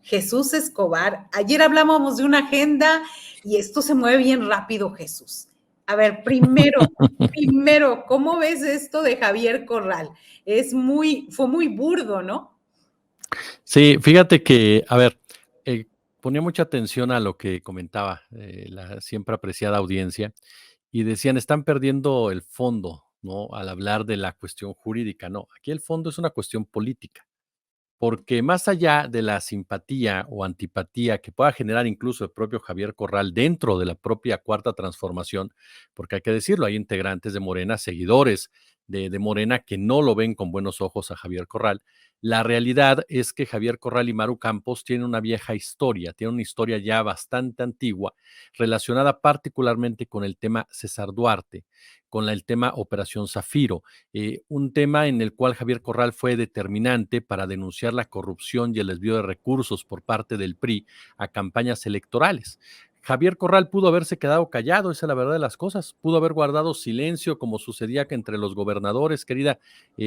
Jesús Escobar. Ayer hablábamos de una agenda y esto se mueve bien rápido, Jesús. A ver, primero, ¿cómo ves esto de Javier Corral? Fue muy burdo, ¿no? Sí, fíjate que, a ver, ponía mucha atención a lo que comentaba la siempre apreciada audiencia y decían, están perdiendo el fondo, ¿no? Al hablar de la cuestión jurídica. No, aquí el fondo es una cuestión política. Porque más allá de la simpatía o antipatía que pueda generar incluso el propio Javier Corral dentro de la propia Cuarta Transformación, porque hay que decirlo, hay integrantes de Morena, seguidores de Morena que no lo ven con buenos ojos a Javier Corral. La realidad es que Javier Corral y Maru Campos tienen una vieja historia, tienen una historia ya bastante antigua, relacionada particularmente con el tema César Duarte, con el tema Operación Zafiro, un tema en el cual Javier Corral fue determinante para denunciar la corrupción y el desvío de recursos por parte del PRI a campañas electorales. Javier Corral pudo haberse quedado callado, esa es la verdad de las cosas, pudo haber guardado silencio como sucedía que entre los gobernadores, querida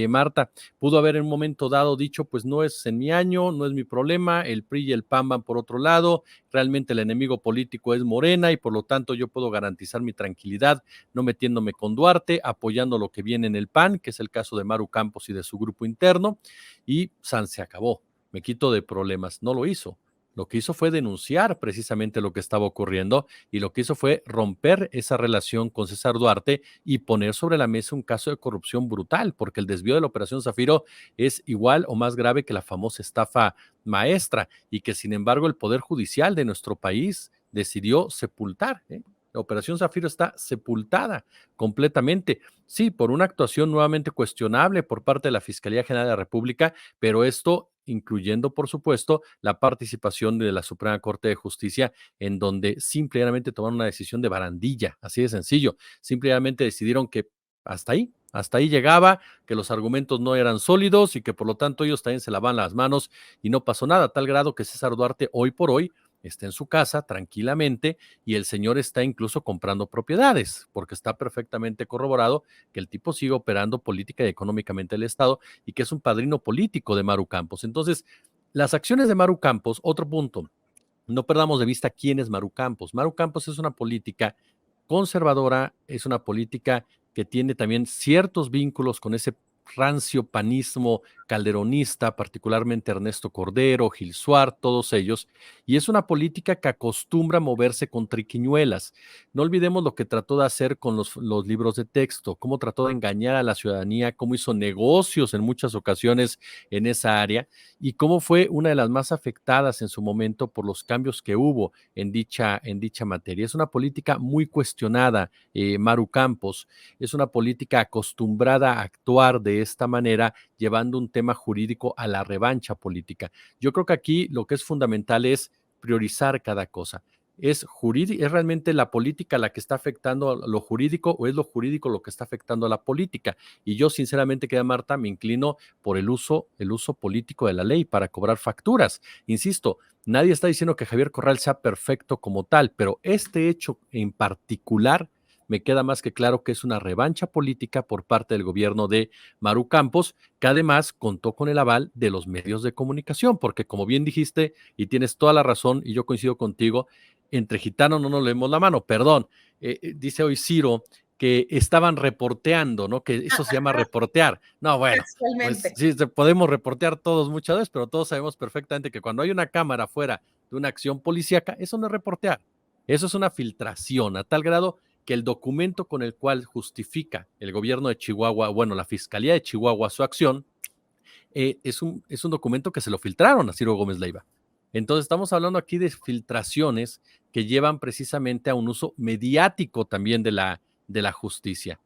Marta, pudo haber en un momento dado dicho, pues no es en mi año, no es mi problema, el PRI y el PAN van por otro lado, realmente el enemigo político es Morena y por lo tanto yo puedo garantizar mi tranquilidad no metiéndome con Duarte, apoyando lo que viene en el PAN, que es el caso de Maru Campos y de su grupo interno, y San se acabó, me quito de problemas. No lo hizo. Lo que hizo fue denunciar precisamente lo que estaba ocurriendo y lo que hizo fue romper esa relación con César Duarte y poner sobre la mesa un caso de corrupción brutal, porque el desvío de la Operación Zafiro es igual o más grave que la famosa estafa maestra y que sin embargo el Poder Judicial de nuestro país decidió sepultar. La Operación Zafiro está sepultada completamente. Sí, por una actuación nuevamente cuestionable por parte de la Fiscalía General de la República, pero esto incluyendo, por supuesto, la participación de la Suprema Corte de Justicia, en donde simplemente tomaron una decisión de barandilla, así de sencillo. Simplemente decidieron que hasta ahí llegaba, que los argumentos no eran sólidos y que por lo tanto ellos también se lavaban las manos y no pasó nada, a tal grado que César Duarte hoy por hoy está en su casa tranquilamente y el señor está incluso comprando propiedades, porque está perfectamente corroborado que el tipo sigue operando política y económicamente el Estado y que es un padrino político de Maru Campos. Entonces, las acciones de Maru Campos, otro punto, no perdamos de vista quién es Maru Campos. Maru Campos es una política conservadora, es una política que tiene también ciertos vínculos con ese rancio panismo calderonista, particularmente Ernesto Cordero, Gil Suar, todos ellos, y es una política que acostumbra a moverse con triquiñuelas. No olvidemos lo que trató de hacer con los libros de texto, cómo trató de engañar a la ciudadanía, cómo hizo negocios en muchas ocasiones en esa área y cómo fue una de las más afectadas en su momento por los cambios que hubo en dicha materia. Es una política muy cuestionada, Maru Campos, es una política acostumbrada a actuar de esta manera, llevando un tema jurídico a la revancha política. Yo creo que aquí lo que es fundamental es priorizar cada cosa. ¿Es realmente la política la que está afectando a lo jurídico o es lo jurídico lo que está afectando a la política? Y yo, sinceramente, querida Marta, me inclino por el uso político de la ley para cobrar facturas. Insisto, nadie está diciendo que Javier Corral sea perfecto como tal, pero este hecho en particular me queda más que claro que es una revancha política por parte del gobierno de Maru Campos, que además contó con el aval de los medios de comunicación, porque como bien dijiste, y tienes toda la razón, y yo coincido contigo, entre gitanos no nos leemos la mano, perdón, dice hoy Ciro que estaban reporteando, ¿no? Que eso se llama reportear. No, bueno, pues sí, podemos reportear todos muchas veces, pero todos sabemos perfectamente que cuando hay una cámara fuera de una acción policíaca, eso no es reportear, eso es una filtración, a tal grado que el documento con el cual justifica el gobierno de Chihuahua, bueno, la Fiscalía de Chihuahua su acción, es un documento que se lo filtraron a Ciro Gómez Leiva. Entonces estamos hablando aquí de filtraciones que llevan precisamente a un uso mediático también de la justicia.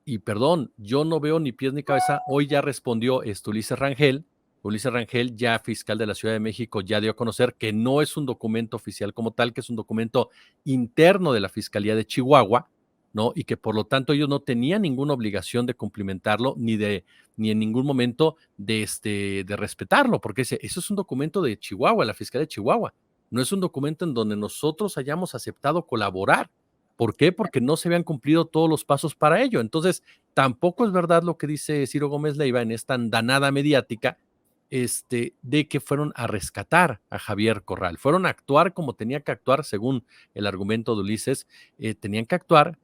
Y perdón, yo no veo ni pies ni cabeza. Hoy ya respondió Ulises Rangel. Ulises Rangel, ya fiscal de la Ciudad de México, ya dio a conocer que no es un documento oficial como tal, que es un documento interno de la Fiscalía de Chihuahua, ¿no? Y que por lo tanto ellos no tenían ninguna obligación de cumplimentarlo ni en ningún momento de respetarlo, porque eso es un documento de Chihuahua, la Fiscalía de Chihuahua. No es un documento en donde nosotros hayamos aceptado colaborar. ¿Por qué? Porque no se habían cumplido todos los pasos para ello. Entonces, tampoco es verdad lo que dice Ciro Gómez Leiva en esta andanada mediática, de que fueron a rescatar a Javier Corral. Fueron a actuar como tenía que actuar, según el argumento de Ulises, tenían que actuar,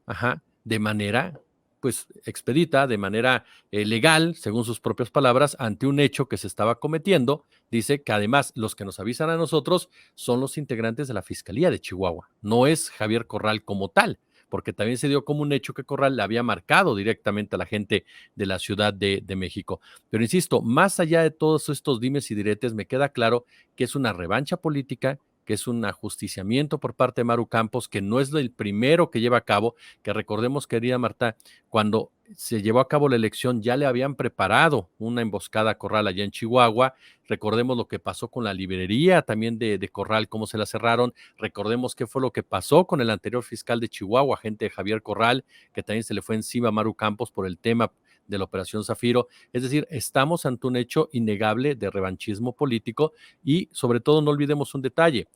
de manera pues expedita, de manera legal, según sus propias palabras, ante un hecho que se estaba cometiendo. Dice que además los que nos avisan a nosotros son los integrantes de la Fiscalía de Chihuahua, no es Javier Corral como tal, porque también se dio como un hecho que Corral le había marcado directamente a la gente de la Ciudad de México. Pero insisto, más allá de todos estos dimes y diretes, me queda claro que es una revancha política, que es un ajusticiamiento por parte de Maru Campos, que no es el primero que lleva a cabo, que recordemos, querida Marta, cuando se llevó a cabo la elección ya le habían preparado una emboscada a Corral allá en Chihuahua. Recordemos lo que pasó con la librería también de Corral, cómo se la cerraron. Recordemos qué fue lo que pasó con el anterior fiscal de Chihuahua, agente de Javier Corral, que también se le fue encima a Maru Campos por el tema de la Operación Zafiro. Es decir, estamos ante un hecho innegable de revanchismo político y sobre todo no olvidemos un detalle.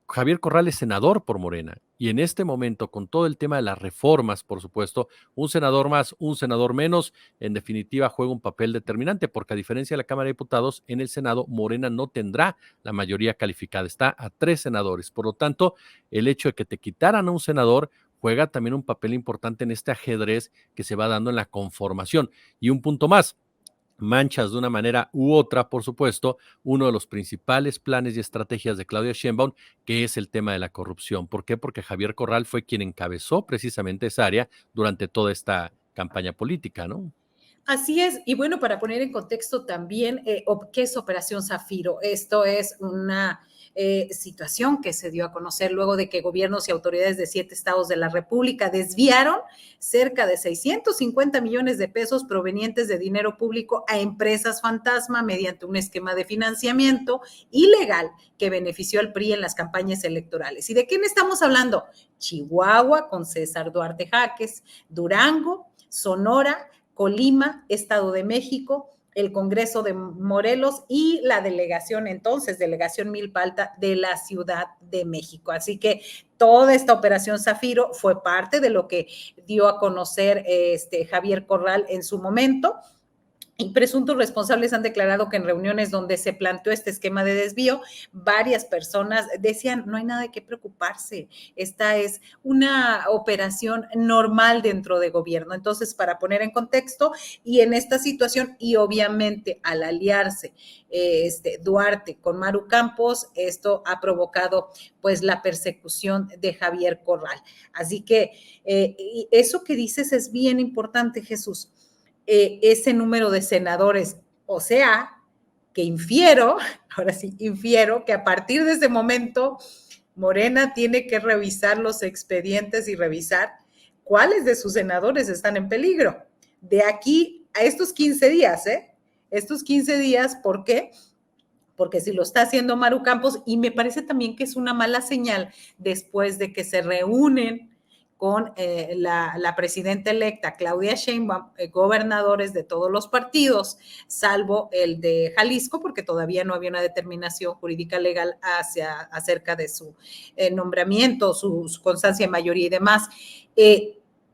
Javier Corral es senador por Morena y en este momento, con todo el tema de las reformas, por supuesto, un senador más, un senador menos, en definitiva juega un papel determinante, porque a diferencia de la Cámara de Diputados, en el Senado Morena no tendrá la mayoría calificada, está a 3 senadores. Por lo tanto, el hecho de que te quitaran a un senador juega también un papel importante en este ajedrez que se va dando en la conformación. Y un punto más, manchas de una manera u otra, por supuesto, uno de los principales planes y estrategias de Claudia Sheinbaum, que es el tema de la corrupción. ¿Por qué? Porque Javier Corral fue quien encabezó precisamente esa área durante toda esta campaña política, ¿no? Así es, y bueno, para poner en contexto también, ¿qué es Operación Zafiro? Esto es una situación que se dio a conocer luego de que gobiernos y autoridades de 7 estados de la República desviaron cerca de 650 millones de pesos provenientes de dinero público a empresas fantasma mediante un esquema de financiamiento ilegal que benefició al PRI en las campañas electorales. ¿Y de quién estamos hablando? Chihuahua con César Duarte Jaques, Durango, Sonora, Colima, Estado de México, el Congreso de Morelos y la delegación entonces, delegación Milpalta de la Ciudad de México. Así que toda esta operación Zafiro fue parte de lo que dio a conocer Javier Corral en su momento. Y presuntos responsables han declarado que en reuniones donde se planteó este esquema de desvío, varias personas decían, no hay nada de qué preocuparse, esta es una operación normal dentro de gobierno. Entonces, para poner en contexto, y en esta situación, y obviamente al aliarse Duarte con Maru Campos, esto ha provocado pues la persecución de Javier Corral. Así que eso que dices es bien importante, Jesús. Ese número de senadores. O sea, que infiero, ahora sí, infiero que a partir de ese momento Morena tiene que revisar los expedientes y revisar cuáles de sus senadores están en peligro. De aquí a estos 15 días, ¿eh? Estos 15 días, ¿por qué? Porque si lo está haciendo Maru Campos, y me parece también que es una mala señal después de que se reúnen con la presidenta electa Claudia Sheinbaum, gobernadores de todos los partidos, salvo el de Jalisco, porque todavía no había una determinación jurídica legal acerca de su nombramiento, su constancia de mayoría y demás.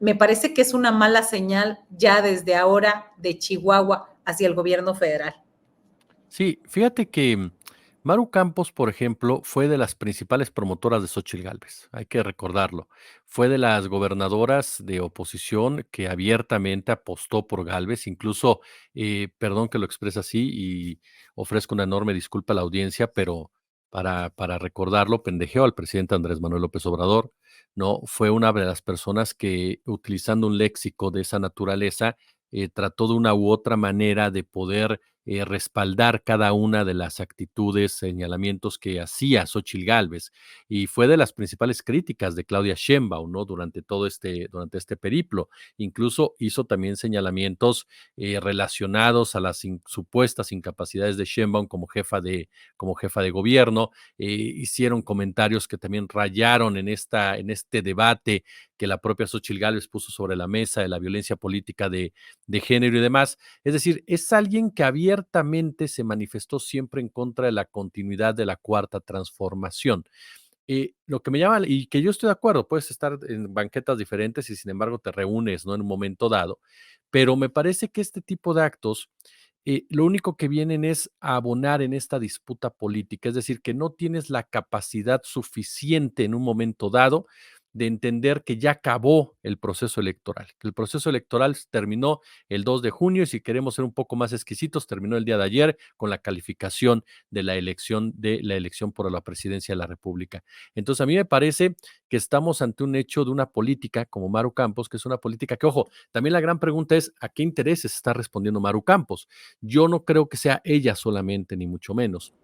Me parece que es una mala señal ya desde ahora de Chihuahua hacia el gobierno federal. Sí, fíjate que Maru Campos, por ejemplo, fue de las principales promotoras de Xóchitl Gálvez, hay que recordarlo. Fue de las gobernadoras de oposición que abiertamente apostó por Gálvez, incluso, perdón que lo exprese así y ofrezco una enorme disculpa a la audiencia, pero para recordarlo, pendejeó al presidente Andrés Manuel López Obrador, ¿no? Fue una de las personas que, utilizando un léxico de esa naturaleza, trató de una u otra manera de poder respaldar cada una de las actitudes, señalamientos que hacía Xóchitl Gálvez, y fue de las principales críticas de Claudia Sheinbaum, ¿no? Durante este periplo. Incluso hizo también señalamientos relacionados a las supuestas incapacidades de Sheinbaum como jefa de gobierno. Hicieron comentarios que también rayaron en este debate que la propia Xóchitl Gálvez puso sobre la mesa de la violencia política de género y demás. Es decir, es alguien que abiertamente se manifestó siempre en contra de la continuidad de la cuarta transformación. Lo que me llama, y que yo estoy de acuerdo, puedes estar en banquetas diferentes y sin embargo te reúnes, ¿no? En un momento dado, pero me parece que este tipo de actos lo único que vienen es a abonar en esta disputa política, es decir, que no tienes la capacidad suficiente en un momento dado de entender que ya acabó el proceso electoral, que el proceso electoral terminó el 2 de junio y si queremos ser un poco más exquisitos, terminó el día de ayer con la calificación de la elección por la presidencia de la República. Entonces, a mí me parece que estamos ante un hecho de una política como Maru Campos, que es una política que, ojo, también la gran pregunta es, ¿a qué intereses está respondiendo Maru Campos? Yo no creo que sea ella solamente, ni mucho menos.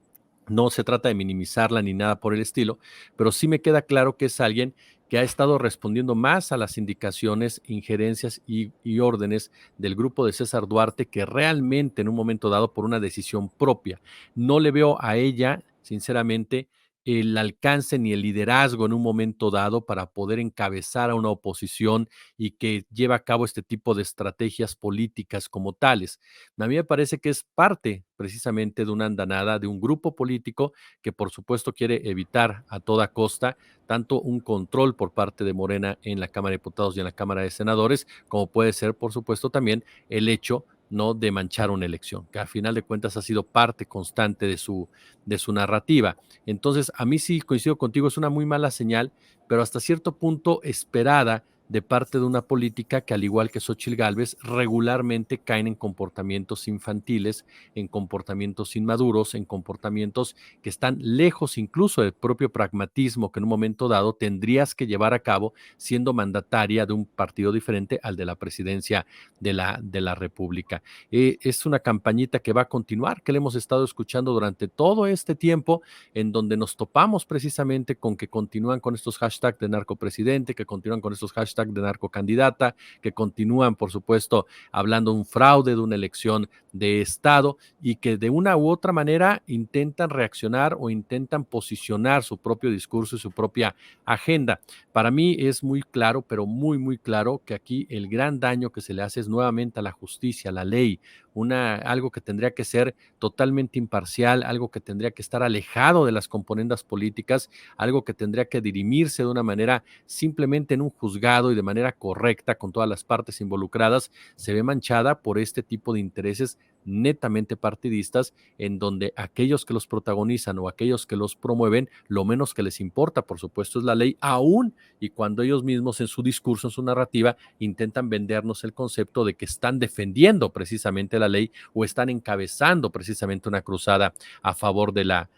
No se trata de minimizarla ni nada por el estilo, pero sí me queda claro que es alguien que ha estado respondiendo más a las indicaciones, injerencias y órdenes del grupo de César Duarte que realmente en un momento dado por una decisión propia. No le veo a ella, sinceramente, el alcance ni el liderazgo en un momento dado para poder encabezar a una oposición y que lleva a cabo este tipo de estrategias políticas como tales. A mí me parece que es parte precisamente de una andanada de un grupo político que por supuesto quiere evitar a toda costa tanto un control por parte de Morena en la Cámara de Diputados y en la Cámara de Senadores, como puede ser por supuesto también el hecho no de manchar una elección, que a final de cuentas ha sido parte constante de su narrativa. Entonces, a mí sí coincido contigo, es una muy mala señal, pero hasta cierto punto esperada de parte de una política que, al igual que Xóchitl Gálvez, regularmente caen en comportamientos infantiles, en comportamientos inmaduros, en comportamientos que están lejos incluso del propio pragmatismo que en un momento dado tendrías que llevar a cabo siendo mandataria de un partido diferente al de la presidencia de la República. Es una campañita que va a continuar, que le hemos estado escuchando durante todo este tiempo, en donde nos topamos precisamente con que continúan con estos hashtags de narcopresidente, que continúan con estos hashtags de narcocandidata, que continúan, por supuesto, hablando de un fraude, de una elección de Estado y que de una u otra manera intentan reaccionar o intentan posicionar su propio discurso y su propia agenda. Para mí es muy claro, pero muy, muy claro que aquí el gran daño que se le hace es nuevamente a la justicia, a la ley, algo que tendría que ser totalmente imparcial, algo que tendría que estar alejado de las componendas políticas, algo que tendría que dirimirse de una manera simplemente en un juzgado y de manera correcta con todas las partes involucradas, se ve manchada por este tipo de intereses netamente partidistas, en donde aquellos que los protagonizan o aquellos que los promueven, lo menos que les importa, por supuesto, es la ley, aún y cuando ellos mismos en su discurso, en su narrativa, intentan vendernos el concepto de que están defendiendo precisamente la ley o están encabezando precisamente una cruzada a favor de la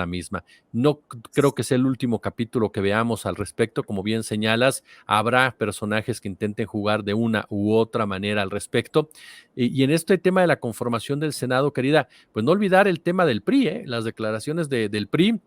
misma. No creo que sea el último capítulo que veamos al respecto, como bien señalas, habrá personajes que intenten jugar de una u otra manera al respecto. Y en este tema de la conformación del Senado, querida, pues no olvidar el tema del PRI, las declaraciones del PRI,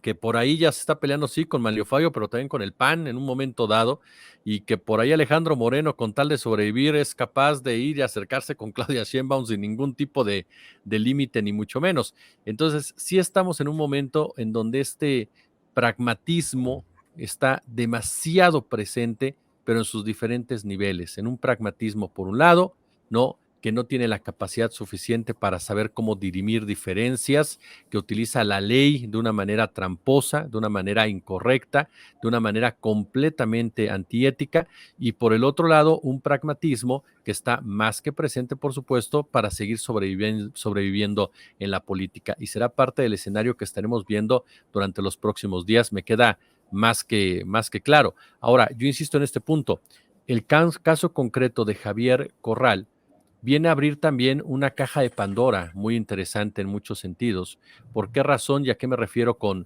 que por ahí ya se está peleando, sí, con Manlio Fabio, pero también con el PAN en un momento dado, y que por ahí Alejandro Moreno, con tal de sobrevivir, es capaz de ir y acercarse con Claudia Sheinbaum sin ningún tipo de límite, ni mucho menos. Entonces, sí estamos en un momento en donde este pragmatismo está demasiado presente, pero en sus diferentes niveles. En un pragmatismo, por un lado, no, que no tiene la capacidad suficiente para saber cómo dirimir diferencias, que utiliza la ley de una manera tramposa, de una manera incorrecta, de una manera completamente antiética, y por el otro lado, un pragmatismo que está más que presente, por supuesto, para seguir sobreviviendo en la política. Y será parte del escenario que estaremos viendo durante los próximos días. Me queda más que claro. Ahora, yo insisto en este punto. El caso concreto de Javier Corral viene a abrir también una caja de Pandora muy interesante en muchos sentidos. ¿Por qué razón y a qué me refiero con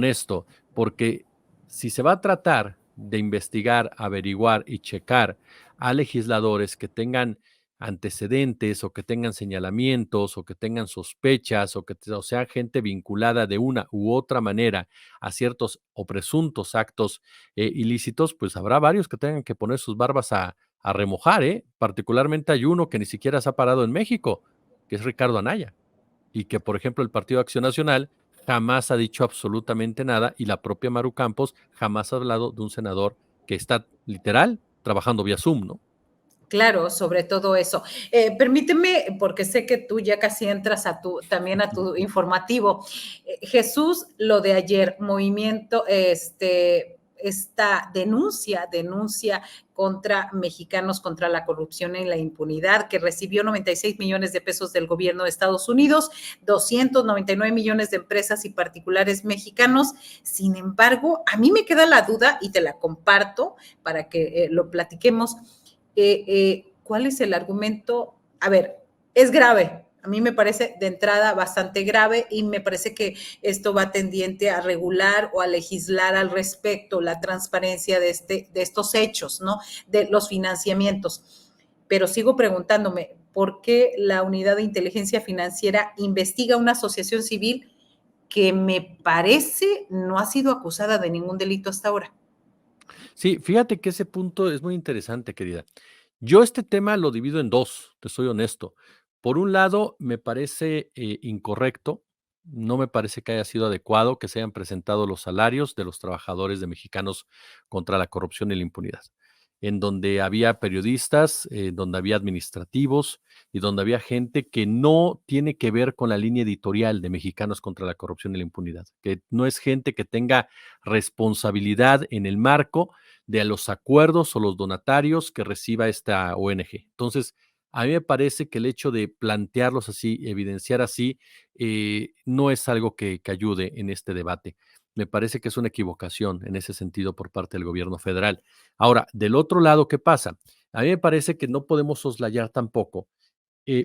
esto? Porque si se va a tratar de investigar, averiguar y checar a legisladores que tengan antecedentes o que tengan señalamientos o que tengan sospechas o sea gente vinculada de una u otra manera a ciertos o presuntos actos ilícitos, pues habrá varios que tengan que poner sus barbas a remojar, particularmente hay uno que ni siquiera se ha parado en México, que es Ricardo Anaya, y que, por ejemplo, el Partido Acción Nacional jamás ha dicho absolutamente nada, y la propia Maru Campos jamás ha hablado de un senador que está literal trabajando vía Zoom, ¿no? Claro, sobre todo eso. Permíteme, porque sé que tú ya casi entras también a tu informativo. Jesús, lo de ayer, movimiento, esta denuncia contra mexicanos contra la corrupción y la impunidad, que recibió 96 millones de pesos del gobierno de Estados Unidos, 299 millones de empresas y particulares mexicanos. Sin embargo, a mí me queda la duda y te la comparto para que lo platiquemos. ¿Cuál es el argumento? A ver, es grave. A mí me parece de entrada bastante grave y me parece que esto va tendiente a regular o a legislar al respecto la transparencia de estos hechos, ¿no? De los financiamientos. Pero sigo preguntándome, ¿por qué la Unidad de Inteligencia Financiera investiga una asociación civil que me parece no ha sido acusada de ningún delito hasta ahora? Sí, fíjate que ese punto es muy interesante, querida. Yo este tema lo divido en dos, te soy honesto. Por un lado, me parece incorrecto, no me parece que haya sido adecuado que se hayan presentado los salarios de los trabajadores de Mexicanos contra la corrupción y la impunidad, en donde había periodistas, donde había administrativos y donde había gente que no tiene que ver con la línea editorial de Mexicanos contra la corrupción y la impunidad, que no es gente que tenga responsabilidad en el marco de los acuerdos o los donatarios que reciba esta ONG. Entonces, a mí me parece que el hecho de plantearlos así, evidenciar así, no es algo que ayude en este debate. Me parece que es una equivocación en ese sentido por parte del gobierno federal. Ahora, del otro lado, ¿qué pasa? A mí me parece que no podemos soslayar tampoco.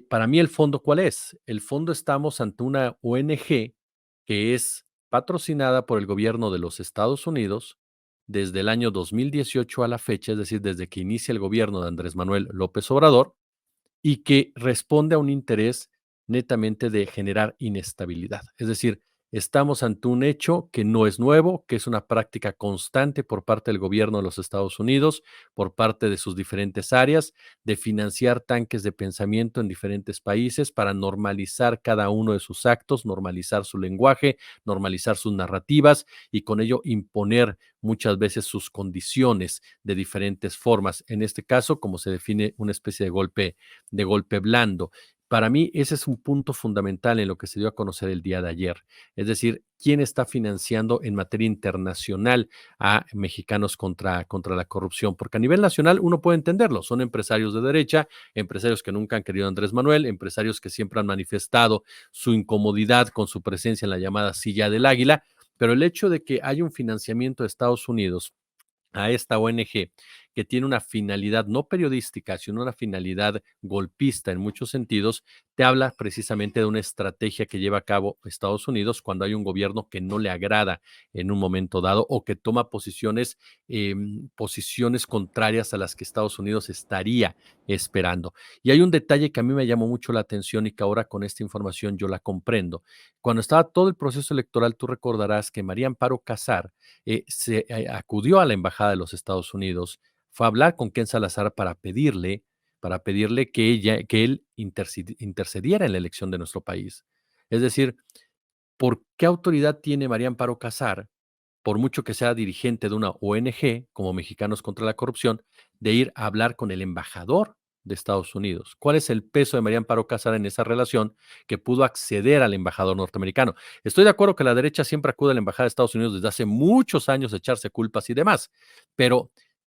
Para mí, ¿el fondo cuál es? El fondo, estamos ante una ONG que es patrocinada por el gobierno de los Estados Unidos desde el año 2018 a la fecha, es decir, desde que inicia el gobierno de Andrés Manuel López Obrador, y que responde a un interés netamente de generar inestabilidad. Es decir, estamos ante un hecho que no es nuevo, que es una práctica constante por parte del gobierno de los Estados Unidos, por parte de sus diferentes áreas, de financiar tanques de pensamiento en diferentes países para normalizar cada uno de sus actos, normalizar su lenguaje, normalizar sus narrativas y con ello imponer muchas veces sus condiciones de diferentes formas. En este caso, como se define, una especie de golpe blando. Para mí, ese es un punto fundamental en lo que se dio a conocer el día de ayer. Es decir, quién está financiando en materia internacional a mexicanos contra la corrupción. Porque a nivel nacional uno puede entenderlo. Son empresarios de derecha, empresarios que nunca han querido a Andrés Manuel, empresarios que siempre han manifestado su incomodidad con su presencia en la llamada silla del águila. Pero el hecho de que haya un financiamiento de Estados Unidos a esta ONG que tiene una finalidad no periodística, sino una finalidad golpista en muchos sentidos, te habla precisamente de una estrategia que lleva a cabo Estados Unidos cuando hay un gobierno que no le agrada en un momento dado o que toma posiciones contrarias a las que Estados Unidos estaría esperando. Y hay un detalle que a mí me llamó mucho la atención y que ahora con esta información yo la comprendo. Cuando estaba todo el proceso electoral, tú recordarás que María Amparo Casar se acudió a la Embajada de los Estados Unidos, fue a hablar con Ken Salazar para pedirle que él intercediera en la elección de nuestro país. Es decir, ¿por qué autoridad tiene María Amparo Casar, por mucho que sea dirigente de una ONG como Mexicanos contra la Corrupción, de ir a hablar con el embajador de Estados Unidos? ¿Cuál es el peso de María Amparo Casar en esa relación que pudo acceder al embajador norteamericano? Estoy de acuerdo que la derecha siempre acude a la embajada de Estados Unidos desde hace muchos años a echarse culpas y demás, pero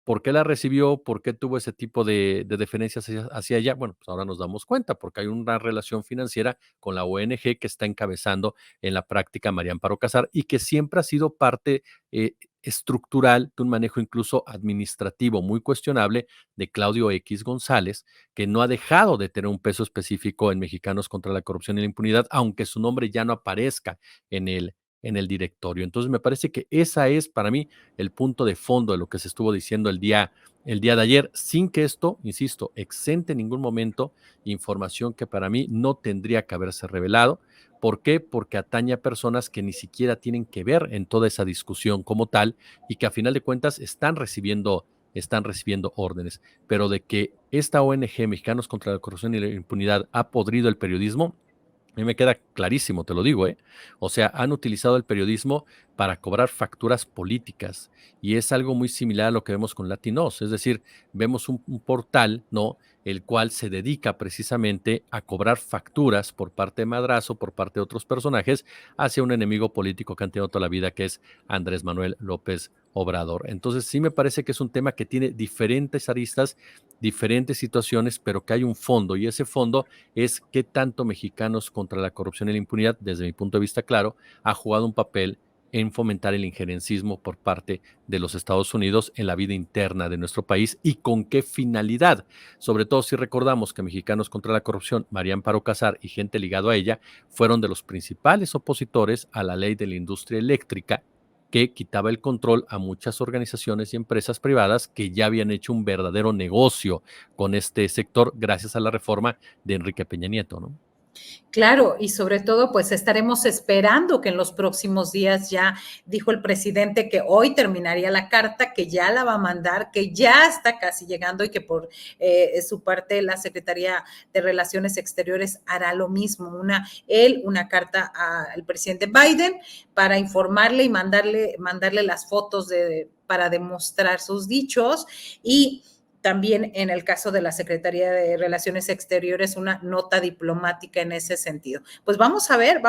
¿por qué la recibió? ¿Por qué tuvo ese tipo de deferencias hacia ella? Bueno, pues ahora nos damos cuenta, porque hay una relación financiera con la ONG que está encabezando en la práctica María Amparo Casar y que siempre ha sido parte estructural de un manejo incluso administrativo muy cuestionable de Claudio X González, que no ha dejado de tener un peso específico en Mexicanos contra la Corrupción y la Impunidad, aunque su nombre ya no aparezca en el directorio. Entonces, me parece que esa es para mí el punto de fondo de lo que se estuvo diciendo el día de ayer, sin que esto, insisto, exente en ningún momento información que para mí no tendría que haberse revelado. ¿Por qué? Porque atañe a personas que ni siquiera tienen que ver en toda esa discusión como tal y que a final de cuentas están recibiendo órdenes. Pero de que esta ONG, Mexicanos contra la Corrupción y la Impunidad, ha podrido el periodismo, a mí me queda clarísimo, te lo digo, ¿eh? O sea, han utilizado el periodismo para cobrar facturas políticas y es algo muy similar a lo que vemos con Latinos, es decir, vemos un portal, ¿no? El cual se dedica precisamente a cobrar facturas por parte de Madrazo, por parte de otros personajes, hacia un enemigo político que han tenido toda la vida, que es Andrés Manuel López Obrador. Entonces sí me parece que es un tema que tiene diferentes aristas, diferentes situaciones, pero que hay un fondo, y ese fondo es qué tanto Mexicanos contra la corrupción y la impunidad, desde mi punto de vista claro, ha jugado un papel en fomentar el injerencismo por parte de los Estados Unidos en la vida interna de nuestro país y con qué finalidad. Sobre todo si recordamos que Mexicanos contra la corrupción, María Amparo Casar y gente ligado a ella, fueron de los principales opositores a la ley de la industria eléctrica que quitaba el control a muchas organizaciones y empresas privadas que ya habían hecho un verdadero negocio con este sector gracias a la reforma de Enrique Peña Nieto, ¿no? Claro, y sobre todo, pues estaremos esperando que en los próximos días ya dijo el presidente que hoy terminaría la carta, que ya la va a mandar, que ya está casi llegando y que por su parte la Secretaría de Relaciones Exteriores hará lo mismo, una carta al presidente Biden para informarle y mandarle las fotos para demostrar sus dichos y también en el caso de la Secretaría de Relaciones Exteriores, una nota diplomática en ese sentido. Pues vamos a ver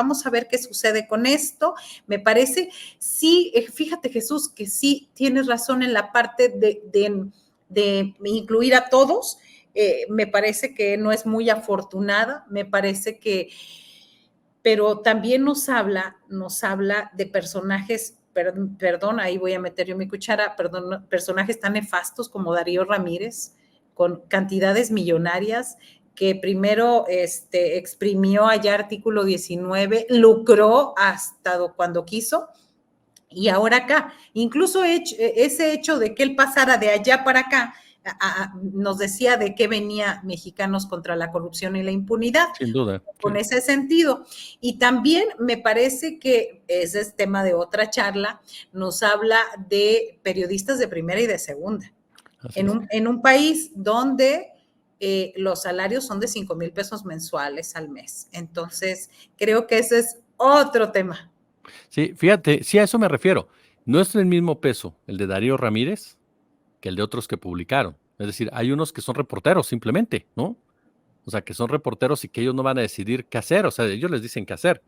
qué sucede con esto. Me parece, sí, fíjate Jesús, que sí tienes razón en la parte de incluir a todos. Me parece que no es muy afortunada, me parece que, pero también nos habla de personajes, perdón, ahí voy a meter yo mi cuchara, perdón, personajes tan nefastos como Darío Ramírez, con cantidades millonarias, que primero exprimió allá artículo 19, lucró hasta cuando quiso, y ahora acá, incluso ese hecho de que él pasara de allá para acá, nos decía de qué venía Mexicanos contra la corrupción y la impunidad. Sin duda. Con sí. Ese sentido. Y también me parece que ese es tema de otra charla, nos habla de periodistas de primera y de segunda. En un país donde los salarios son de 5,000 pesos mensuales al mes. Entonces, creo que ese es otro tema. Sí, fíjate, sí, a eso me refiero. No es el mismo peso el de Darío Ramírez que el de otros que publicaron. Es decir, hay unos que son reporteros simplemente, ¿no? O sea, que son reporteros y que ellos no van a decidir qué hacer, o sea, ellos les dicen qué hacer.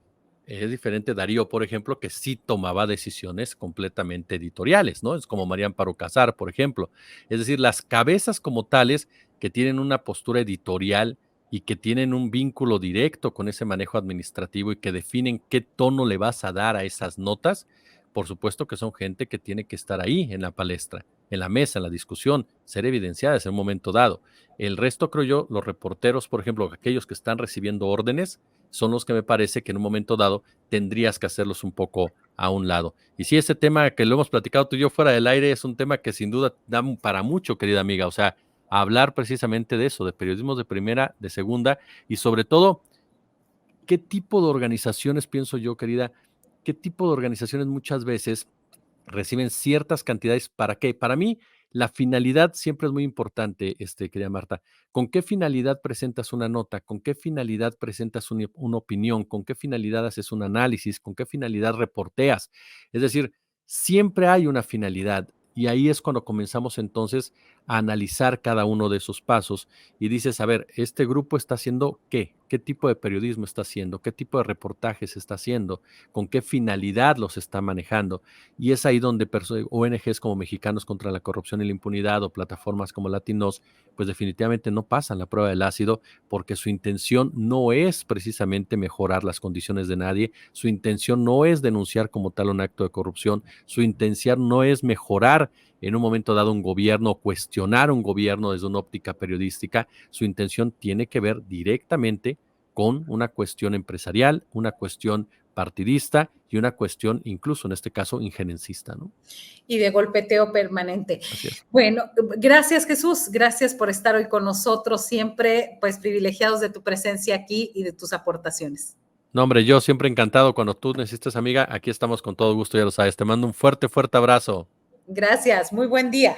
Es diferente Darío, por ejemplo, que sí tomaba decisiones completamente editoriales, ¿no? Es como María Amparo Casar, por ejemplo. Es decir, las cabezas como tales que tienen una postura editorial y que tienen un vínculo directo con ese manejo administrativo y que definen qué tono le vas a dar a esas notas, por supuesto que son gente que tiene que estar ahí en la palestra, en la mesa, en la discusión, ser evidenciadas en un momento dado. El resto, creo yo, los reporteros, por ejemplo, aquellos que están recibiendo órdenes, son los que me parece que en un momento dado tendrías que hacerlos un poco a un lado. Y sí, ese tema que lo hemos platicado tú y yo fuera del aire es un tema que sin duda da para mucho, querida amiga. O sea, hablar precisamente de eso, de periodismo de primera, de segunda, y sobre todo, ¿qué tipo de organizaciones, pienso yo, querida, qué tipo de organizaciones muchas veces reciben ciertas cantidades? ¿Para qué? Para mí, la finalidad siempre es muy importante, querida Marta. ¿Con qué finalidad presentas una nota? ¿Con qué finalidad presentas una opinión? ¿Con qué finalidad haces un análisis? ¿Con qué finalidad reporteas? Es decir, siempre hay una finalidad y ahí es cuando comenzamos entonces a analizar cada uno de esos pasos y dices, a ver, este grupo está haciendo qué, qué tipo de periodismo está haciendo, qué tipo de reportajes está haciendo, con qué finalidad los está manejando. Y es ahí donde ONGs como Mexicanos contra la Corrupción y la Impunidad o plataformas como Latinos, pues definitivamente no pasan la prueba del ácido porque su intención no es precisamente mejorar las condiciones de nadie, su intención no es denunciar como tal un acto de corrupción, su intención no es mejorar en un momento dado un gobierno, cuestionar un gobierno desde una óptica periodística, su intención tiene que ver directamente con una cuestión empresarial, una cuestión partidista y una cuestión incluso en este caso injerencista, ¿no? Y de golpeteo permanente. Así es. Bueno, gracias Jesús, gracias por estar hoy con nosotros, siempre pues privilegiados de tu presencia aquí y de tus aportaciones. No, hombre, yo siempre encantado cuando tú necesites, amiga, aquí estamos con todo gusto, ya lo sabes. Te mando un fuerte, fuerte abrazo. Gracias, muy buen día.